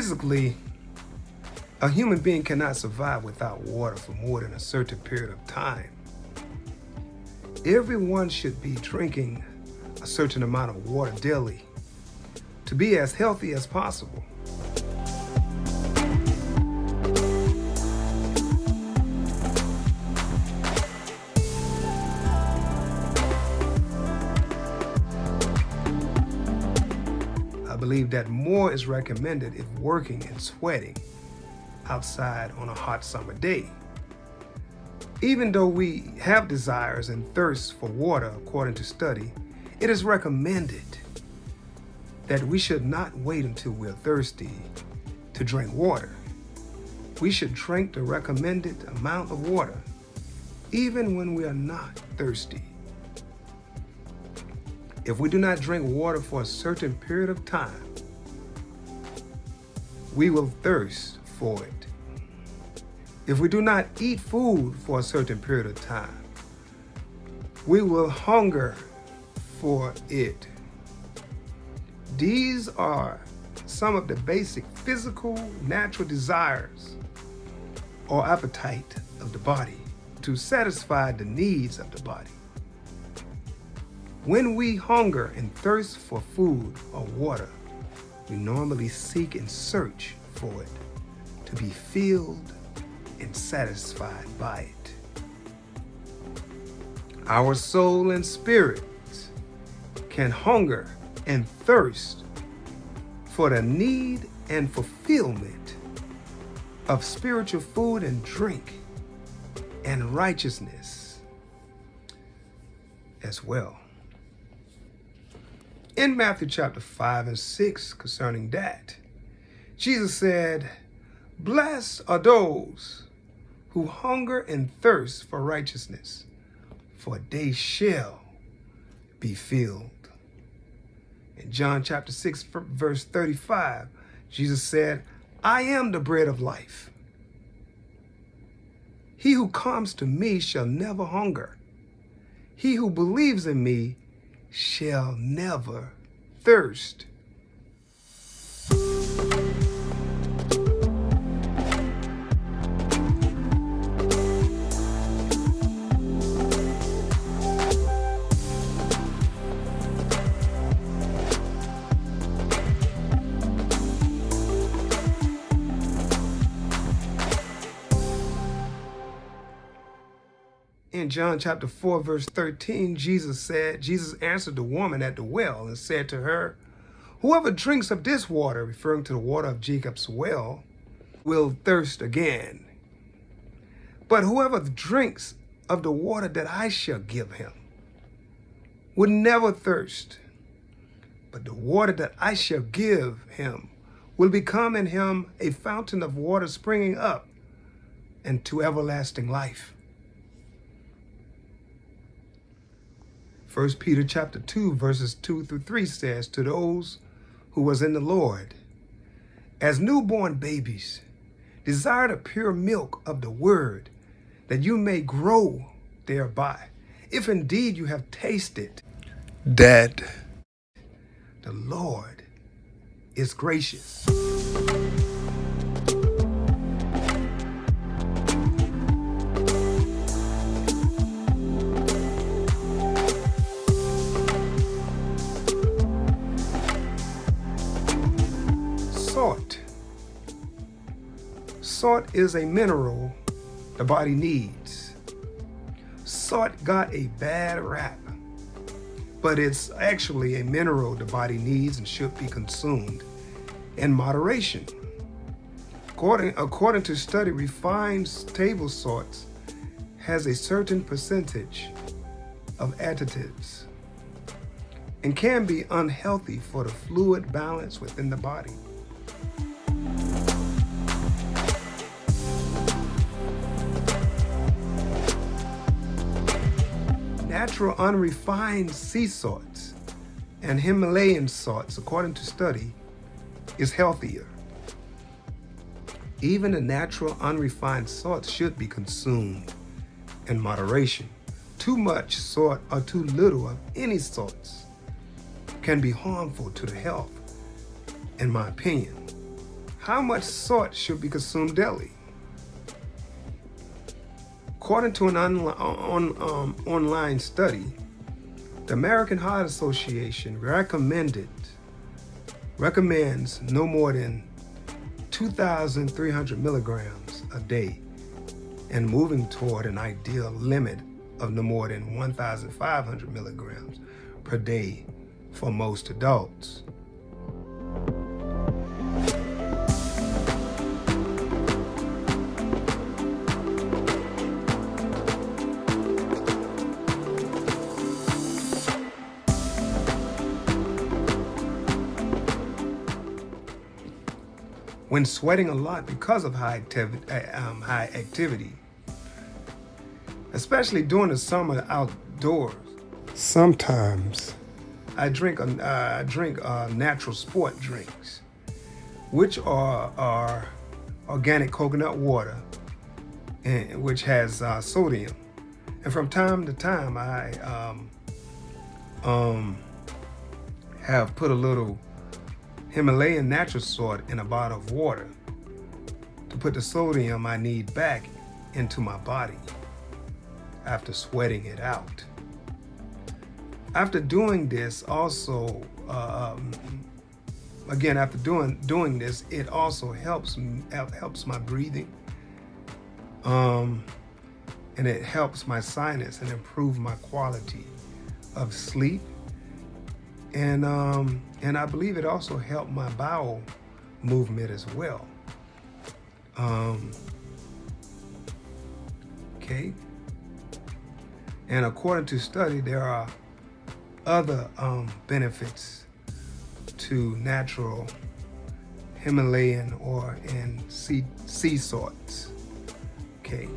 Physically, a human being cannot survive without water for more than a certain period of time. Everyone should be drinking a certain amount of water daily to be as healthy as possible. I believe that more is recommended if working and sweating outside on a hot summer day. Even though we have desires and thirsts for water, according to study, it is recommended that we should not wait until we're thirsty to drink water. We should drink the recommended amount of water, even when we are not thirsty. If we do not drink water for a certain period of time, we will thirst for it. If we do not eat food for a certain period of time, we will hunger for it. These are some of the basic physical, natural desires or appetite of the body to satisfy the needs of the body. When we hunger and thirst for food or water, we normally seek and search for it to be filled and satisfied by it. Our soul and spirit can hunger and thirst for the need and fulfillment of spiritual food and drink and righteousness as well. In Matthew chapter 5 and 6 concerning that, Jesus said, "Blessed are those who hunger and thirst for righteousness, for they shall be filled." In John chapter 6, verse 35, Jesus said, "I am the bread of life. He who comes to me shall never hunger. He who believes in me shall never thirst." In John chapter 4, verse 13, Jesus answered the woman at the well and said to her, "Whoever drinks of this water," referring to the water of Jacob's well, "will thirst again. But whoever drinks of the water that I shall give him will never thirst. But the water that I shall give him will become in him a fountain of water springing up into everlasting life." 1 Peter chapter 2, verses 2 through 3 says, "To those who was in the Lord, as newborn babies, desire the pure milk of the word, that you may grow thereby, if indeed you have tasted that the Lord is gracious." Salt. Salt is a mineral the body needs. Salt got a bad rap, but it's actually a mineral the body needs and should be consumed in moderation. According to study, refined table salts has a certain percentage of additives and can be unhealthy for the fluid balance within the body. Natural unrefined sea salts and Himalayan salts, according to study, is healthier. Even the natural unrefined salts should be consumed in moderation. Too much salt or too little of any salts can be harmful to the health, in my opinion. How much salt should be consumed daily? According to an online study, the American Heart Association recommends no more than 2,300 milligrams a day and moving toward an ideal limit of no more than 1,500 milligrams per day for most adults. When sweating a lot because of high activity, especially during the summer outdoors, sometimes I drink natural sport drinks, which are organic coconut water, and which has sodium. And from time to time, I have put a little Himalayan natural salt in a bottle of water to put the sodium I need back into my body after sweating it out. After doing this, also, again, after doing this, it also helps my breathing, and it helps my sinus and improve my quality of sleep. And I believe it also helped my bowel movement as well. Okay. And according to study, there are other benefits to natural Himalayan and sea salts. Okay.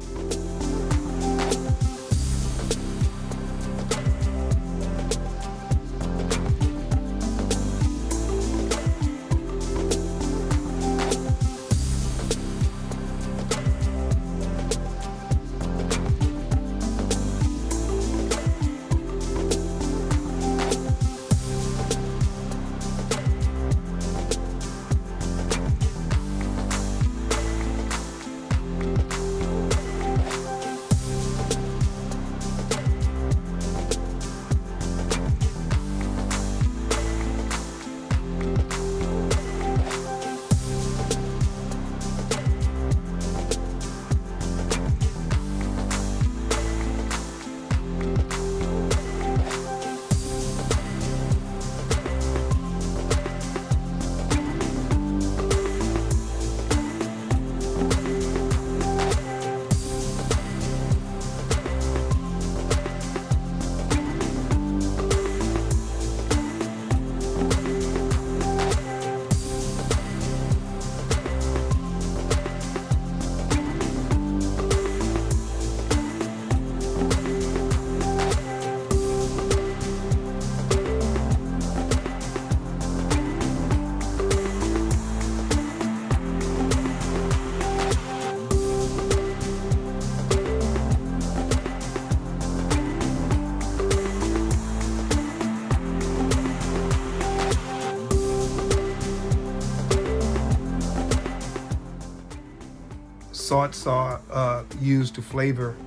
Salts are used to flavor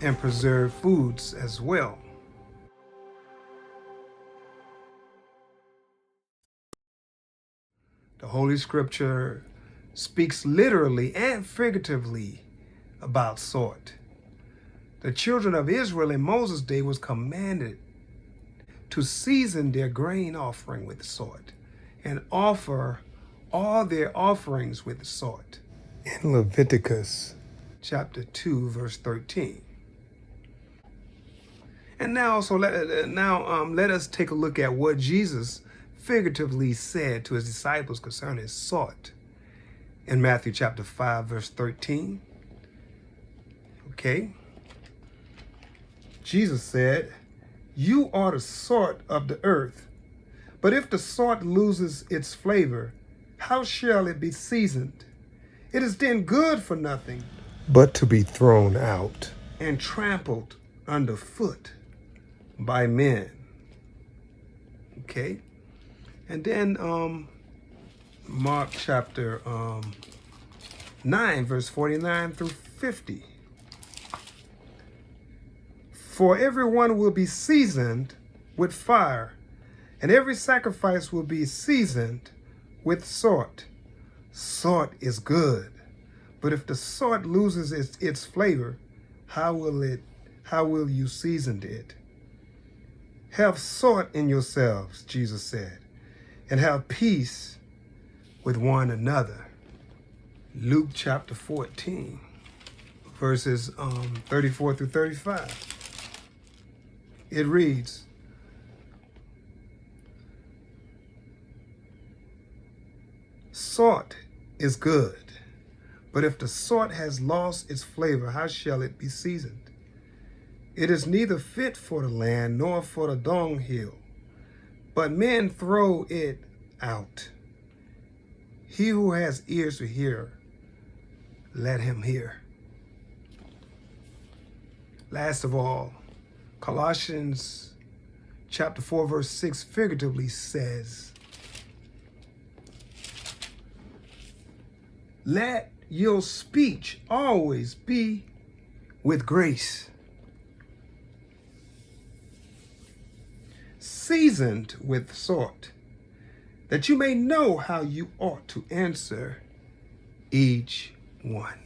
and preserve foods as well. The Holy Scripture speaks literally and figuratively about salt. The children of Israel in Moses' day was commanded to season their grain offering with salt and offer all their offerings with salt. In Leviticus chapter 2, verse 13. And now, let us take a look at what Jesus figuratively said to his disciples concerning salt in Matthew chapter 5, verse 13. Okay. Jesus said, "You are the salt of the earth, but if the salt loses its flavor, how shall it be seasoned? It is then good for nothing but to be thrown out and trampled underfoot by men." Okay. And then Mark chapter 9, verse 49 through 50. For everyone will be seasoned with fire, and every sacrifice will be seasoned with salt. Salt is good, but if the salt loses its flavor, how will you season it? Have salt in yourselves, Jesus said, and have peace with one another. Luke chapter 14, verses 34 through 35. It reads, salt is good, but if the salt has lost its flavor, how shall it be seasoned? It is neither fit for the land nor for the dunghill, but men throw it out. He who has ears to hear, let him hear. Last of all, Colossians chapter 4, verse 6 figuratively says, let your speech always be with grace, seasoned with salt, that you may know how you ought to answer each one.